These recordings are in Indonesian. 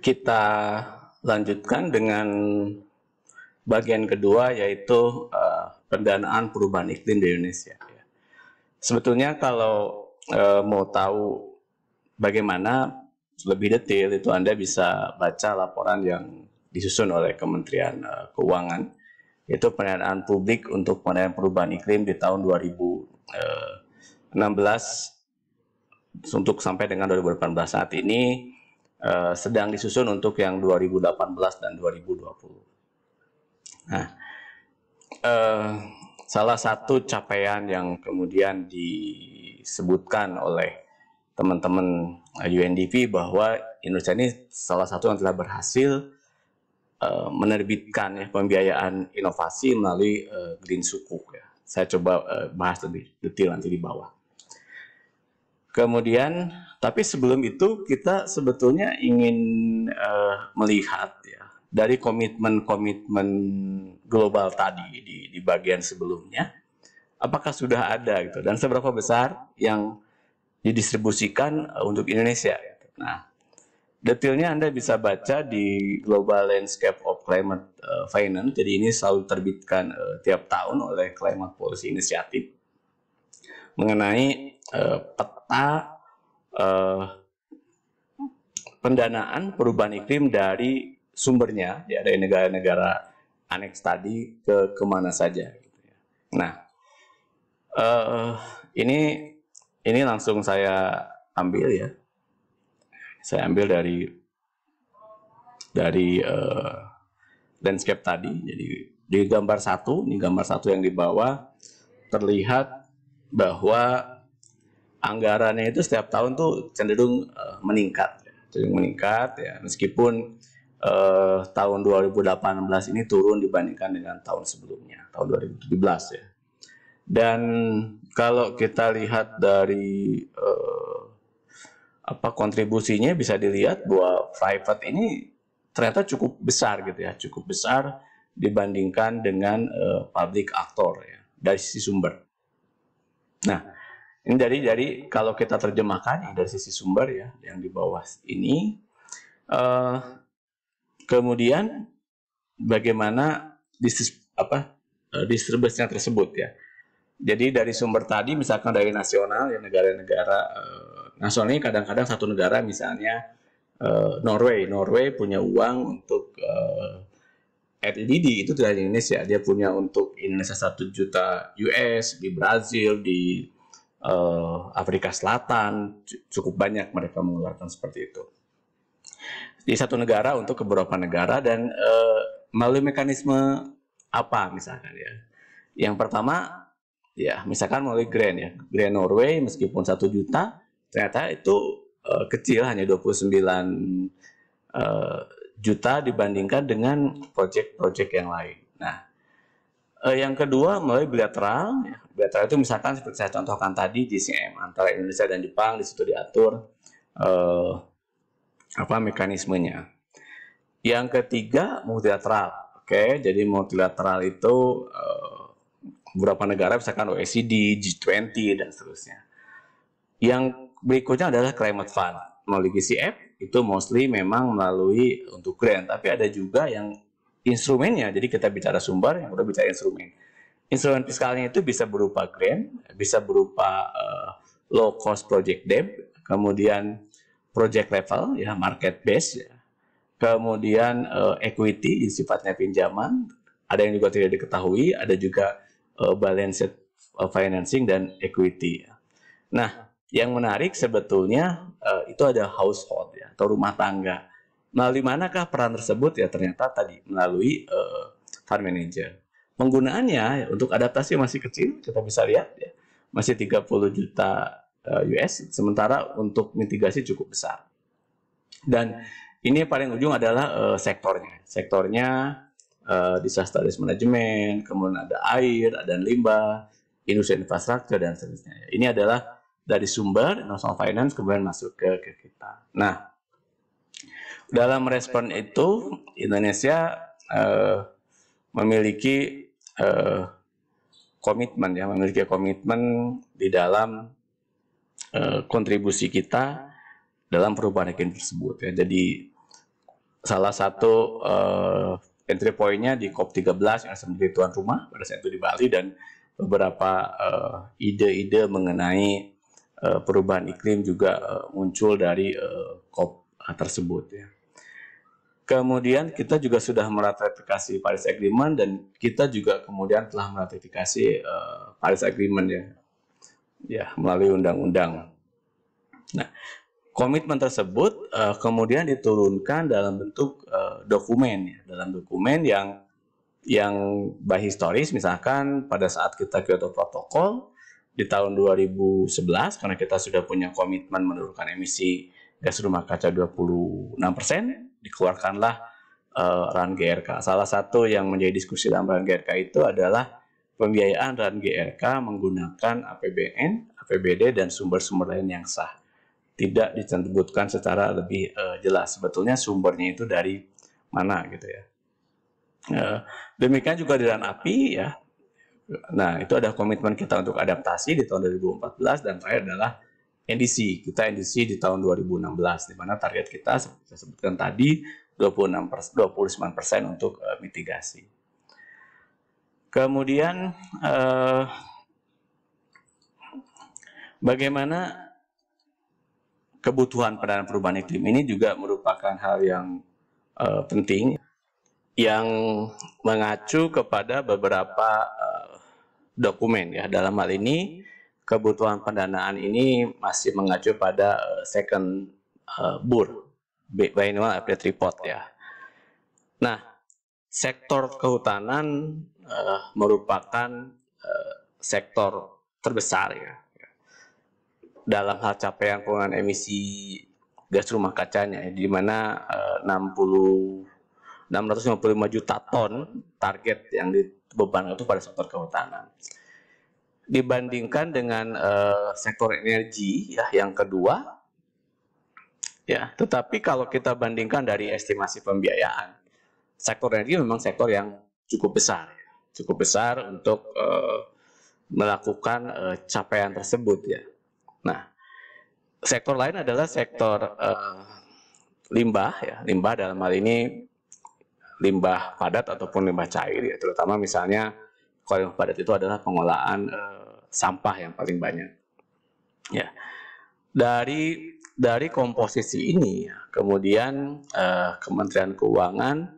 Kita lanjutkan dengan bagian kedua, yaitu pendanaan perubahan iklim di Indonesia. Sebetulnya kalau mau tahu bagaimana lebih detail, itu Anda bisa baca laporan yang disusun oleh Kementerian Keuangan, yaitu pendanaan publik untuk pendanaan perubahan iklim di tahun 2016 untuk sampai dengan 2018 saat ini sedang disusun untuk yang 2018 dan 2020. Nah, salah satu capaian yang kemudian disebutkan oleh teman-teman UNDP bahwa Indonesia ini salah satu yang telah berhasil menerbitkan pembiayaan inovasi melalui Green Sukuk. Saya coba bahas lebih detail nanti di bawah. Kemudian, tapi sebelum itu kita sebetulnya ingin melihat dari komitmen-komitmen global tadi di bagian sebelumnya, apakah sudah ada gitu dan seberapa besar yang didistribusikan untuk Indonesia. Nah, detailnya Anda bisa baca di Global Landscape of Climate Finance. Jadi ini selalu terbitkan tiap tahun oleh Climate Policy Initiative mengenai peta pendanaan perubahan iklim dari sumbernya, ya, dari negara-negara aneks tadi ke kemana saja. Gitu ya. Nah, ini langsung saya ambil ya. Saya ambil dari landscape tadi. Jadi di gambar satu, ini gambar satu yang di bawah terlihat bahwa anggarannya itu setiap tahun tuh cenderung meningkat ya, meskipun tahun 2018 ini turun dibandingkan dengan tahun sebelumnya, tahun 2017 ya. Dan kalau kita lihat dari kontribusinya, bisa dilihat bahwa private ini ternyata cukup besar gitu ya, cukup besar dibandingkan dengan public actor ya, dari sisi sumber. Nah, ini dari kalau kita terjemahkan dari sisi sumber ya, yang di bawah ini, kemudian bagaimana distribusinya tersebut ya. Jadi dari sumber tadi, misalkan dari nasional ya, negara-negara nasional ini kadang-kadang satu negara, misalnya Norway punya uang untuk LED, itu tidak di Indonesia, dia punya untuk Indonesia 1 juta US, di Brazil, di Afrika Selatan, cukup banyak mereka mengeluarkan seperti itu. Di satu negara untuk beberapa negara, dan melalui mekanisme apa misalkan ya. Yang pertama ya, misalkan melalui grant ya. Grant Norway meskipun 1 juta, ternyata itu kecil, hanya 29 juta dibandingkan dengan proyek-proyek yang lain. Nah, yang kedua melalui bilateral. Bilateral itu misalkan seperti saya contohkan tadi, DCM antara Indonesia dan Jepang, di situ diatur mekanismenya. Yang ketiga multilateral. Oke, jadi multilateral itu beberapa negara, misalkan OECD, G20 dan seterusnya. Yang berikutnya adalah Climate Fund melalui GCF, itu mostly memang melalui untuk grant, tapi ada juga yang instrumennya. Jadi kita bicara sumber, yang udah bicara instrumen. Instrumen fiskalnya itu bisa berupa grant, bisa berupa low cost project debt, kemudian project level ya, market base ya. Kemudian equity, sifatnya pinjaman, ada yang juga tidak diketahui, ada juga balanced financing dan equity ya. Nah, yang menarik sebetulnya itu ada household ya, atau rumah tangga. Melalui manakah peran tersebut ya? Ternyata tadi melalui fund manager. Penggunaannya untuk adaptasi masih kecil, kita bisa lihat ya, masih 30 juta US, sementara untuk mitigasi cukup besar. Dan ini paling ujung adalah sektornya. Sektornya disaster risk management, kemudian ada air, ada limbah, industri infrastruktur dan seterusnya. Ini adalah dari sumber national finance kemudian masuk ke kita. Nah, dalam respon itu Indonesia memiliki komitmen ya, memiliki komitmen di dalam kontribusi kita dalam perubahan iklim tersebut ya. Jadi salah satu entry point-nya di COP13 yang menjadi tuan rumah pada saat itu di Bali, dan beberapa ide-ide mengenai perubahan iklim juga muncul dari COP tersebut ya. Kemudian kita juga sudah meratifikasi Paris Agreement, dan kita juga kemudian telah meratifikasi Paris Agreement ya melalui undang-undang. Nah, komitmen tersebut kemudian diturunkan dalam bentuk dokumen ya, dalam dokumen yang by historis, misalkan pada saat kita Kyoto Protocol di tahun 2011, karena kita sudah punya komitmen menurunkan emisi gas rumah kaca 26%, dikeluarkanlah RUN GRK. Salah satu yang menjadi diskusi dalam RUN GRK itu adalah pembiayaan RUN GRK menggunakan APBN, APBD, dan sumber-sumber lain yang sah. Tidak disebutkan secara lebih jelas sebetulnya sumbernya itu dari mana gitu ya. Demikian juga di RUN API ya. Nah, itu ada komitmen kita untuk adaptasi di tahun 2014, dan terakhir adalah NDC. Kita NDC di tahun 2016, di mana target kita seperti saya sebutkan tadi 29% untuk mitigasi. Kemudian bagaimana kebutuhan pendanaan perubahan iklim ini juga merupakan hal yang penting yang mengacu kepada beberapa dokumen ya. Dalam hal ini kebutuhan pendanaan ini masih mengacu pada second BUR, Biennial Update Report ya. Nah, sektor kehutanan merupakan sektor terbesar ya dalam hal capaian penurunan emisi gas rumah kacanya, di mana 655 juta ton target yang dibebankan itu pada sektor kehutanan. Dibandingkan dengan sektor energi ya, yang kedua, ya. Tetapi kalau kita bandingkan dari estimasi pembiayaan, sektor energi memang sektor yang cukup besar untuk melakukan capaian tersebut ya. Nah, sektor lain adalah sektor limbah ya, limbah dalam hal ini limbah padat ataupun limbah cair ya, terutama misalnya kalau limbah padat itu adalah pengolahan sampah yang paling banyak. Ya, dari komposisi ini ya, kemudian Kementerian Keuangan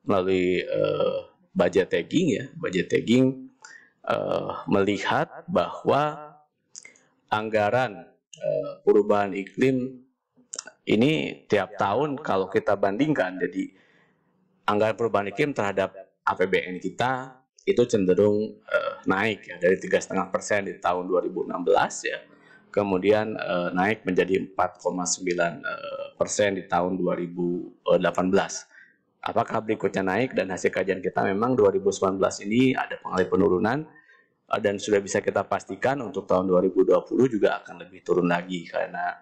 melalui budgeting melihat bahwa anggaran perubahan iklim ini tiap tahun kalau kita bandingkan, jadi anggaran perubahan iklim terhadap APBN kita itu cenderung naik ya, dari 3,5% di tahun 2016 ya, kemudian naik menjadi 4,9% di tahun 2018. Apakah berikutnya naik? Dan hasil kajian kita memang 2019 ini ada pengalih penurunan, dan sudah bisa kita pastikan untuk tahun 2020 juga akan lebih turun lagi, karena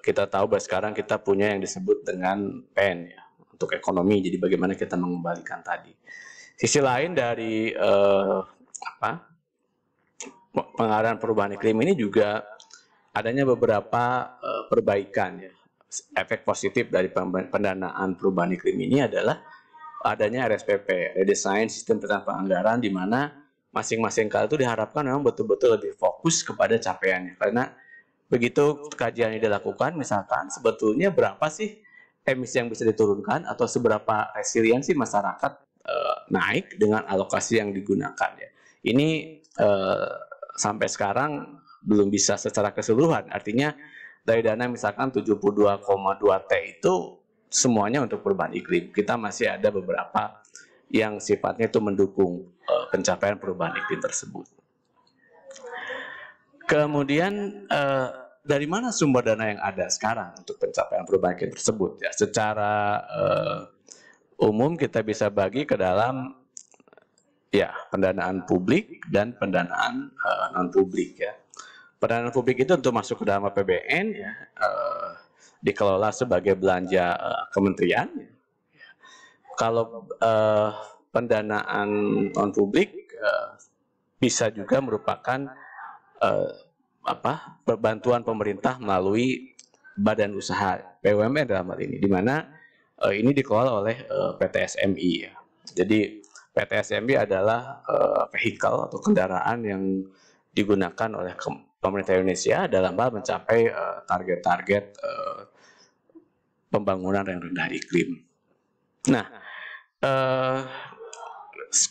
kita tahu bahwa sekarang kita punya yang disebut dengan PEN ya, untuk ekonomi. Jadi bagaimana kita mengembalikan tadi. Sisi lain dari pengarahan perubahan iklim ini juga adanya beberapa perbaikan ya. Efek positif dari pendanaan perubahan iklim ini adalah adanya RSPP, Redesign Sistem Perencanaan Penganggaran, di mana masing-masing kali itu diharapkan memang betul-betul lebih fokus kepada capaiannya. Karena begitu kajian ini dilakukan, misalkan sebetulnya berapa sih emisi yang bisa diturunkan atau seberapa resiliensi masyarakat naik dengan alokasi yang digunakan ya. Ini sampai sekarang belum bisa secara keseluruhan. Artinya dari dana misalkan 72,2 T itu semuanya untuk perubahan iklim. Kita masih ada beberapa yang sifatnya itu mendukung pencapaian perubahan iklim tersebut. Kemudian dari mana sumber dana yang ada sekarang untuk pencapaian perubahan iklim tersebut? Ya, secara umum kita bisa bagi ke dalam ya pendanaan publik dan pendanaan non publik ya. Pendanaan publik itu untuk masuk ke dalam APBN ya, dikelola sebagai belanja kementerian. Ya. Kalau pendanaan non publik bisa juga merupakan bantuan pemerintah melalui badan usaha BUMN dalam hal ini, di mana Ini dikelola oleh PT SMI ya. Jadi PT SMI adalah vehicle atau kendaraan yang digunakan oleh pemerintah Indonesia dalam hal mencapai target-target pembangunan yang rendah iklim. Nah,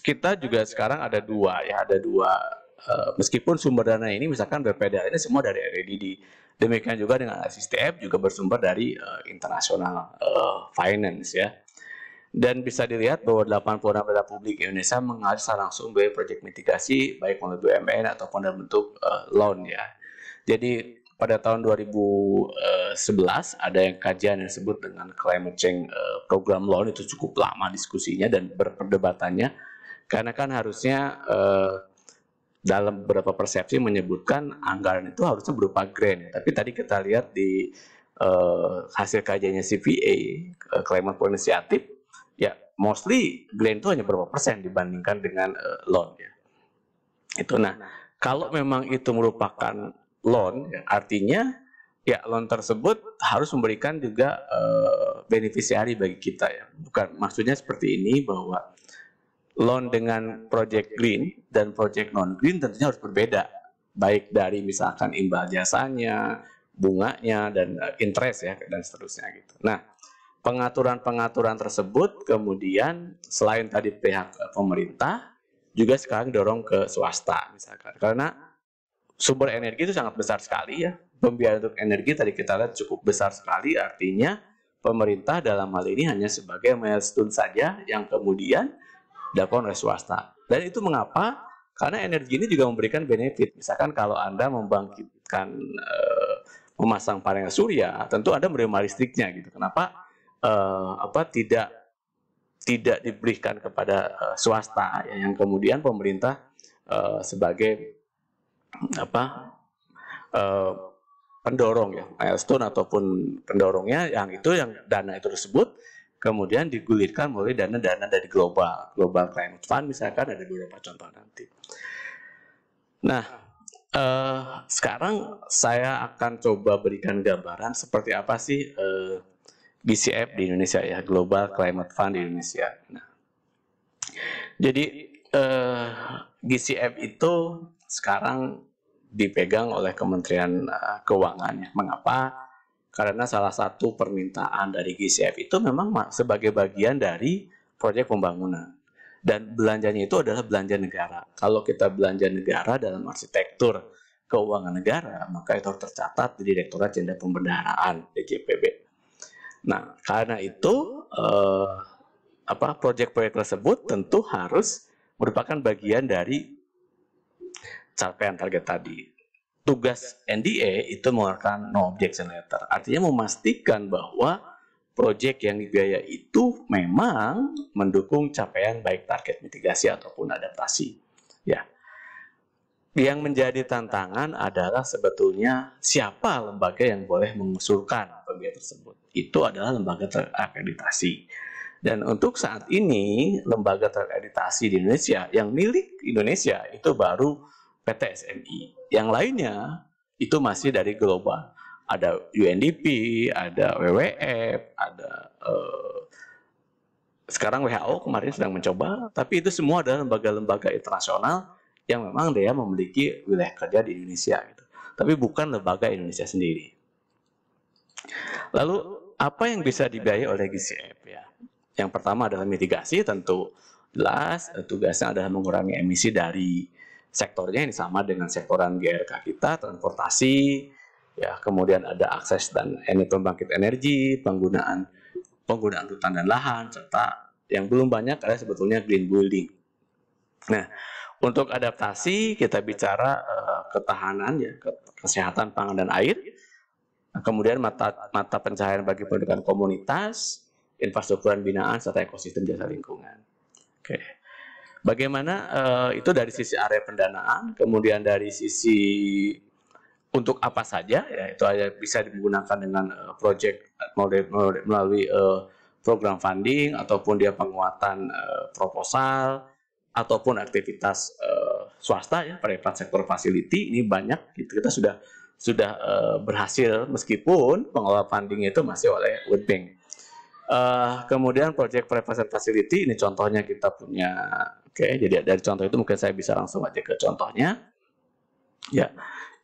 kita juga sekarang ada dua meskipun sumber dana ini misalkan BPDA ini semua dari REDD. Demikian juga dengan SSTF juga bersumber dari internasional finance ya. Dan bisa dilihat bahwa 86 daerah publik Indonesia mengalir secara langsung biaya proyek mitigasi baik melalui BUMN ataupun dalam bentuk loan ya. Jadi pada tahun 2011 ada yang kajian yang disebut dengan climate change program loan, itu cukup lama diskusinya dan berperdebatannya karena kan harusnya dalam beberapa persepsi menyebutkan anggaran itu harusnya berupa grant. Tapi tadi kita lihat di hasil kajiannya CVA, Climate Policy Initiative, ya mostly grant itu hanya berapa persen dibandingkan dengan loan ya. Itu nah, kalau memang itu merupakan loan, ya, artinya ya loan tersebut harus memberikan juga beneficiary bagi kita ya. Bukan maksudnya seperti ini bahwa loan dengan project green dan project non green tentunya harus berbeda, baik dari misalkan imbal jasanya, bunganya dan interest ya dan seterusnya gitu. Nah, pengaturan-pengaturan tersebut kemudian selain tadi pihak pemerintah juga sekarang dorong ke swasta misalkan, karena sumber energi itu sangat besar sekali ya. Pembiayaan untuk energi tadi kita lihat cukup besar sekali, artinya pemerintah dalam hal ini hanya sebagai milestone saja yang kemudian dilakukan oleh swasta. Dan itu mengapa? Karena energi ini juga memberikan benefit. Misalkan kalau Anda membangkitkan memasang panel surya, tentu Anda menerima listriknya gitu. Kenapa tidak diberikan kepada swasta ya, yang kemudian pemerintah sebagai pendorong ya, milestone ataupun pendorongnya yang dana itu tersebut kemudian digulirkan melalui dana-dana dari global climate fund misalkan, ada beberapa contoh nanti. Nah, sekarang saya akan coba berikan gambaran seperti apa sih GCF di Indonesia ya, Global Climate Fund di Indonesia. Nah, jadi GCF itu sekarang dipegang oleh Kementerian Keuangan ya. Mengapa? Karena salah satu permintaan dari GCF itu memang sebagai bagian dari proyek pembangunan. Dan belanjanya itu adalah belanja negara. Kalau kita belanja negara dalam arsitektur keuangan negara, maka itu harus tercatat di Direktorat Jenderal Pembendaharaan DJPB. Nah, karena itu proyek-proyek tersebut tentu harus merupakan bagian dari capaian target tadi. Tugas NDA itu mengeluarkan no objection letter, artinya memastikan bahwa proyek yang dibiayai itu memang mendukung capaian baik target mitigasi ataupun adaptasi. Ya, yang menjadi tantangan adalah sebetulnya siapa lembaga yang boleh mengusulkan pembiayaan tersebut. Itu adalah lembaga terakreditasi. Dan untuk saat ini lembaga terakreditasi di Indonesia yang milik Indonesia itu baru PT SMI. Yang lainnya itu masih dari global. Ada UNDP, ada WWF, ada sekarang WHO kemarin sedang mencoba, tapi itu semua adalah lembaga-lembaga internasional yang memang dia memiliki wilayah kerja di Indonesia gitu. Tapi bukan lembaga Indonesia sendiri. Lalu apa yang bisa dibiayai oleh GCF ya? Yang pertama adalah mitigasi, tentu jelas tugasnya adalah mengurangi emisi dari sektornya yang sama dengan sektoran GRK kita, transportasi, ya, kemudian ada akses dan pembangkit energi, penggunaan hutan dan lahan, serta yang belum banyak adalah sebetulnya green building. Nah, untuk adaptasi kita bicara ketahanan ya, kesehatan pangan dan air, kemudian mata pencahayaan bagi pendidikan komunitas, infrastruktur binaan serta ekosistem jasa lingkungan. Oke. Bagaimana itu dari sisi area pendanaan, kemudian dari sisi untuk apa saja, ya itu bisa digunakan dengan proyek melalui program funding ataupun dia penguatan proposal ataupun aktivitas swasta ya, private sector facility ini banyak gitu. Kita sudah berhasil meskipun pengelola funding itu masih oleh World Bank. Kemudian project preparation facility, ini contohnya kita punya. Oke, jadi dari contoh itu mungkin saya bisa langsung aja ke contohnya. Ya,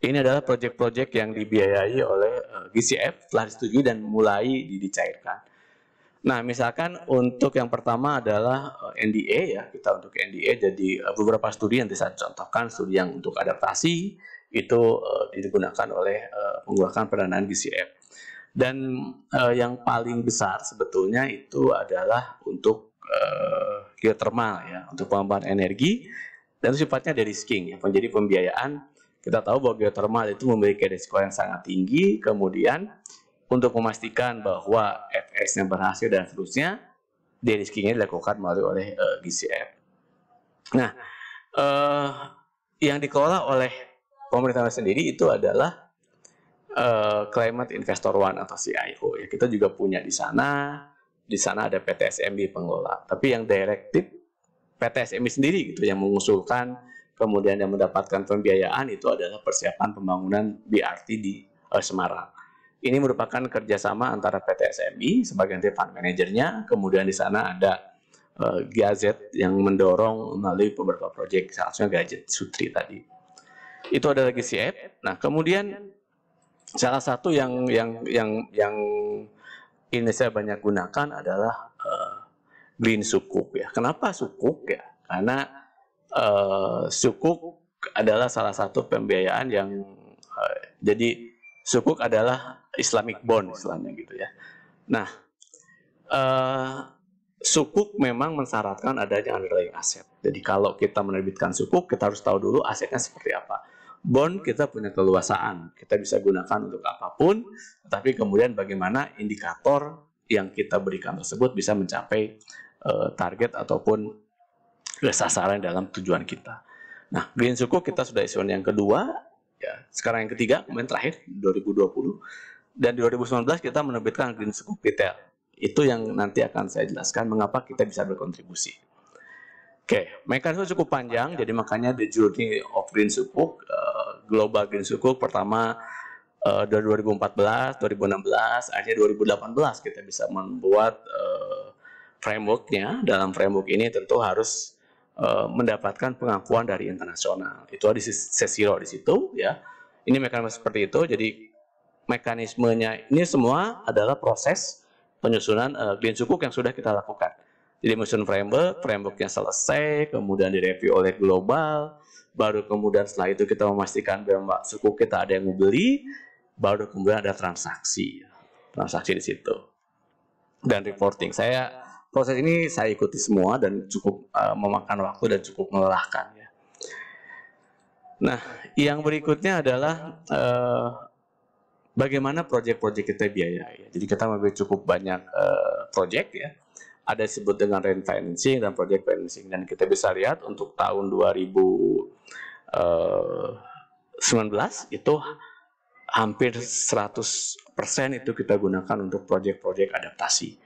ini adalah project-project yang dibiayai oleh GCF telah disetujui dan mulai dicairkan. Nah, misalkan untuk yang pertama adalah NDA ya, kita untuk NDA jadi beberapa studi yang saya contohkan, studi yang untuk adaptasi itu digunakan oleh menggunakan pendanaan GCF. Dan yang paling besar sebetulnya itu adalah untuk geothermal ya, untuk pengembangan energi dan sifatnya de-risking ya, menjadi pembiayaan. Kita tahu bahwa geothermal itu memiliki risiko yang sangat tinggi, kemudian untuk memastikan bahwa FS-nya berhasil dan seterusnya, de-riskingnya dilakukan melalui oleh GCF. Nah, yang dikelola oleh pemerintah sendiri itu adalah Climate Investor One atau CIO ya. Kita juga punya di sana ada PTSMB pengelola. Tapi yang direktif PTSMB sendiri gitu yang mengusulkan kemudian yang mendapatkan pembiayaan itu adalah persiapan pembangunan BRT di Semarang. Ini merupakan kerjasama antara PTSMB sebagai fund manajernya, kemudian di sana ada GAZ yang mendorong melalui beberapa proyek, salah Gadget Sutri tadi. Itu adalah GCF. Nah, kemudian salah satu yang ini saya banyak gunakan adalah Green Sukuk ya. Kenapa Sukuk ya? Karena Sukuk adalah salah satu pembiayaan yang jadi Sukuk adalah Islamic bond istilahnya gitu ya. Nah, Sukuk memang mensyaratkan adanya underlying aset. Jadi kalau kita menerbitkan Sukuk, kita harus tahu dulu asetnya seperti apa. Bond kita punya keluasaan, kita bisa gunakan untuk apapun, tapi kemudian bagaimana indikator yang kita berikan tersebut bisa mencapai target ataupun sasaran dalam tujuan kita. Nah, Green Sukuk kita sudah isuan yang kedua, ya, sekarang yang ketiga, kemudian terakhir 2020, dan di 2019 kita menerbitkan Green Sukuk detail. Itu yang nanti akan saya jelaskan mengapa kita bisa berkontribusi. Oke, mekanisme cukup panjang, jadi makanya the journey of Green Sukuk, global Green Sukuk pertama dari 2014, 2016, akhirnya 2018 kita bisa membuat frameworknya. Dalam framework ini tentu harus mendapatkan pengakuan dari internasional. Itu ada C0 di situ, ya. Ini mekanisme seperti itu. Jadi mekanismenya ini semua adalah proses penyusunan Green Sukuk yang sudah kita lakukan. Jadi menyusun frameworknya selesai, kemudian direview oleh global, baru kemudian setelah itu kita memastikan bahwa sukuk kita ada yang mau beli, baru kemudian ada transaksi di situ. Dan reporting. Proses ini saya ikuti semua dan cukup memakan waktu dan cukup melelahkan ya. Nah, yang berikutnya adalah bagaimana proyek-proyek kita biayai. Jadi kita memiliki cukup banyak proyek ya. Ada disebut dengan rent financing dan project financing, dan kita bisa lihat untuk tahun 2019 itu hampir 100% itu kita gunakan untuk proyek-proyek adaptasi.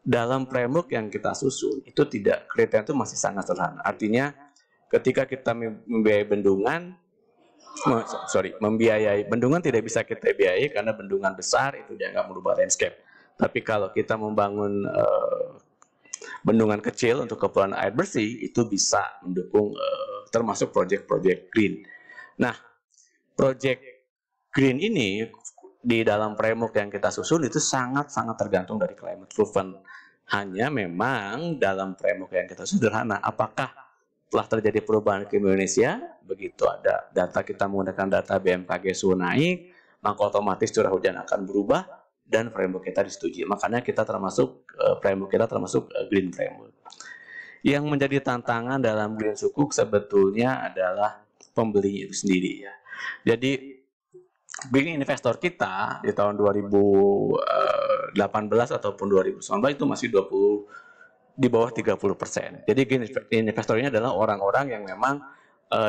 Dalam framework yang kita susun itu tidak, kriteria itu masih sangat sederhana. Artinya ketika kita membiayai bendungan tidak bisa kita biayai karena bendungan besar itu dianggap merubah landscape. Tapi kalau kita membangun bendungan kecil untuk keperluan air bersih, itu bisa mendukung termasuk proyek-proyek green. Nah, proyek green ini di dalam framework yang kita susun itu sangat-sangat tergantung dari climate proven. Hanya memang dalam framework yang kita sederhana, apakah telah terjadi perubahan ke Indonesia, begitu ada data kita menggunakan data BMKG suhu naik, maka otomatis curah hujan akan berubah, dan framework kita disetujui. Makanya kita termasuk framework kita termasuk green framework. Yang menjadi tantangan dalam Green Sukuk sebetulnya adalah pembeli itu sendiri ya. Jadi green investor kita di tahun 2018 ataupun 2019 itu masih 20 di bawah 30%. Jadi green investor ini adalah orang-orang yang memang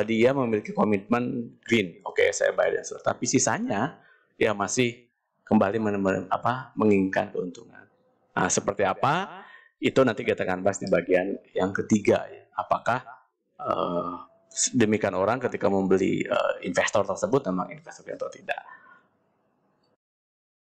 dia memiliki komitmen green. Oke, saya bayar dan tapi sisanya ya masih kembali menginginkan keuntungan. Nah, seperti apa? Itu nanti kita akan bahas di bagian yang ketiga. Ya. Apakah demikian orang ketika membeli investor tersebut memang investor atau tidak?